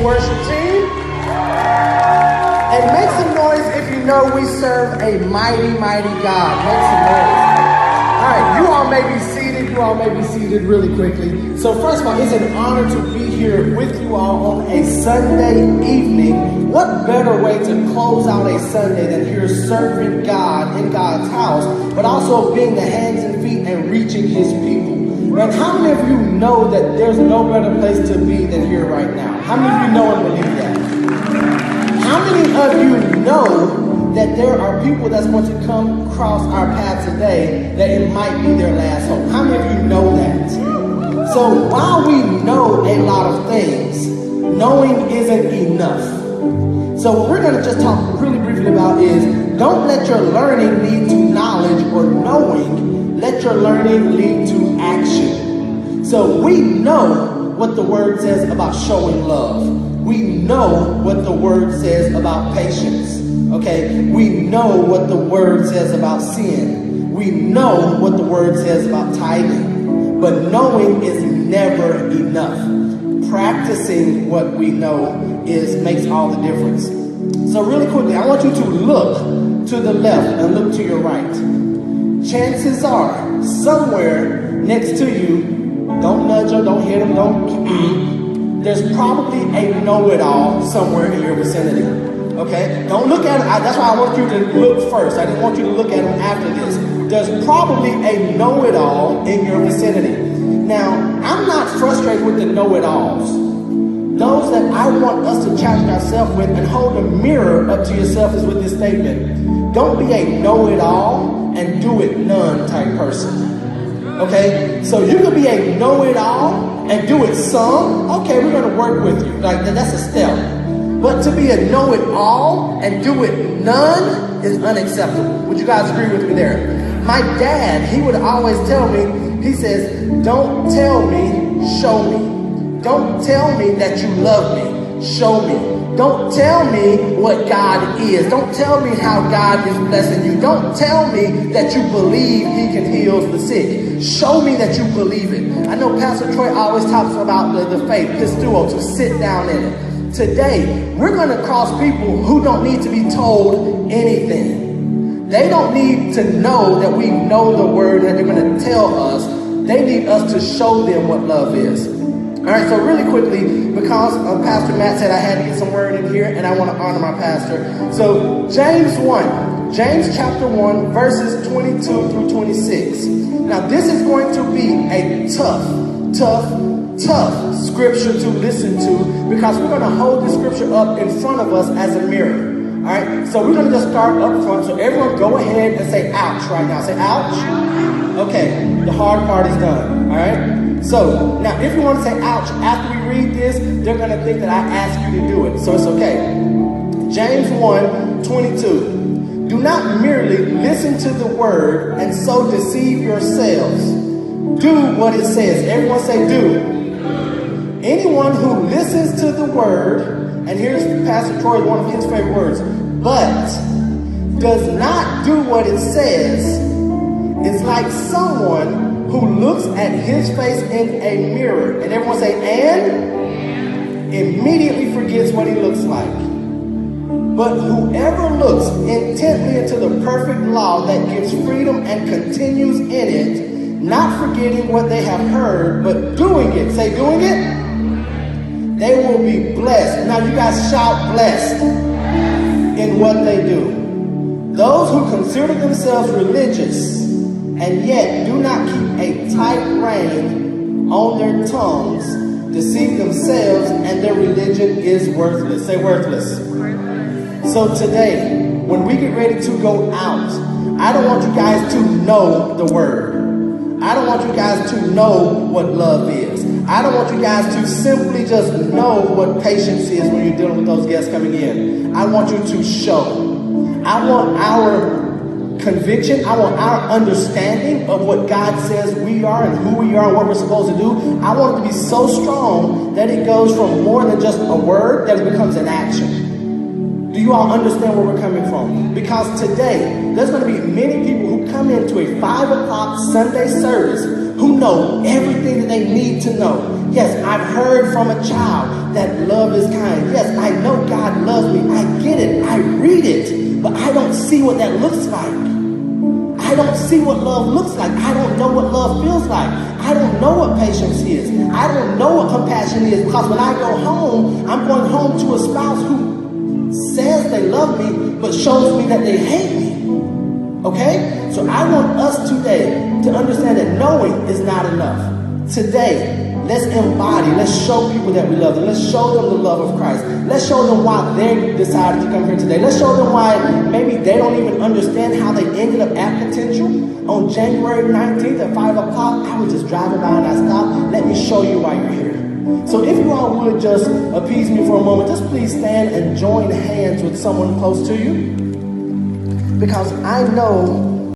worship team. And make some noise if you know we serve a mighty, mighty God. Make some noise. All right, you all may be seated. You all may be seated really quickly. So first of all, it's an honor to be here with you all on a Sunday evening. What better way to close out a Sunday than here serving God in God's house, but also being the hands and feet and reaching his people. And how many of you know that there's no better place to be than here right now? How many of you know and believe that? How many of you know that there are people that's going to come across our path today that it might be their last hope? How many of you know that? So while we know a lot of things, knowing isn't enough. So what we're going to just talk really briefly about is don't let your learning lead to knowledge or knowing. Let your learning lead to action. So we know what the word says about showing love. We know what the word says about patience. Okay? We know what the word says about sin. We know what the word says about tithing. But knowing is never enough. Practicing what we know makes all the difference. So really quickly, I want you to look to the left and look to your right. Chances are, somewhere next to you, don't nudge them, don't hit them, there's probably a know-it-all somewhere in your vicinity. Okay? Don't look at them. That's why I want you to look first. I didn't want you to look at them after this. There's probably a know-it-all in your vicinity. Now, I'm not frustrated with the know-it-alls. Those that I want us to challenge ourselves with and hold a mirror up to yourself is with this statement. Don't be a know-it-all and do it none type person. Okay? So you could be a know-it-all and do it some. Okay, we're going to work with you. Like that's a step. But to be a know-it-all and do it none is unacceptable. Would you guys agree with me there? My dad, he would always tell me, he says, don't tell me, show me. Don't tell me that you love me, show me. Don't tell me what God is. Don't tell me how God is blessing you. Don't tell me that you believe he can heal the sick. Show me that you believe it. I know Pastor Troy always talks about the faith, pistuo, to sit down in it. Today, we're going to cross people who don't need to be told anything. They don't need to know that we know the word that they're going to tell us. They need us to show them what love is. All right, so really quickly, because Pastor Matt said I had to get some word in here, and I want to honor my pastor. So James chapter 1, verses 22 through 26. Now, this is going to be a tough scripture to listen to, because we're going to hold the scripture up in front of us as a mirror. All right, so we're going to just start up front. So everyone go ahead and say ouch right now. Say ouch. Okay, the hard part is done. All right. So, now if you want to say ouch after we read this, they're going to think that I asked you to do it. So it's okay. James 1:22. Do not merely listen to the word and so deceive yourselves. Do what it says. Everyone say do. Anyone who listens to the word, and here's Pastor Troy, one of his favorite words, but does not do what it says, is like someone who looks at his face in a mirror, and everyone say, and immediately forgets what he looks like. But whoever looks intently into the perfect law that gives freedom and continues in it, not forgetting what they have heard, but doing it, say doing it, they will be blessed. Now you guys shout blessed in what they do. Those who consider themselves religious and yet do not keep a tight rein on their tongues, deceive themselves, and their religion is worthless. Say worthless. So today, when we get ready to go out, I don't want you guys to know the word. I don't want you guys to know what love is. I don't want you guys to simply just know what patience is when you're dealing with those guests coming in. I want you to show. I want our conviction, I want our understanding of what God says we are and who we are and what we're supposed to do. I want it to be so strong that it goes from more than just a word, that it becomes an action. Do you all understand where we're coming from? Because today, there's going to be many people who come into a 5 o'clock Sunday service, who know everything that they need to know. Yes, I've heard from a child that love is kind. Yes, I know God loves me. I get it. I read it. But I don't see what that looks like. I don't see what love looks like. I don't know what love feels like. I don't know what patience is. I don't know what compassion is, because when I go home, I'm going home to a spouse who says they love me, but shows me that they hate me. Okay? So I want us today to understand that knowing is not enough. Today, let's embody, let's show people that we love them. Let's show them the love of Christ. Let's show them why they decided to come here today. Let's show them why maybe they don't even understand how they ended up at Potential on January 19th at 5 o'clock. I was just driving by and I stopped. Let me show you why you're here. So if you all would just appease me for a moment, just please stand and join hands with someone close to you. Because I know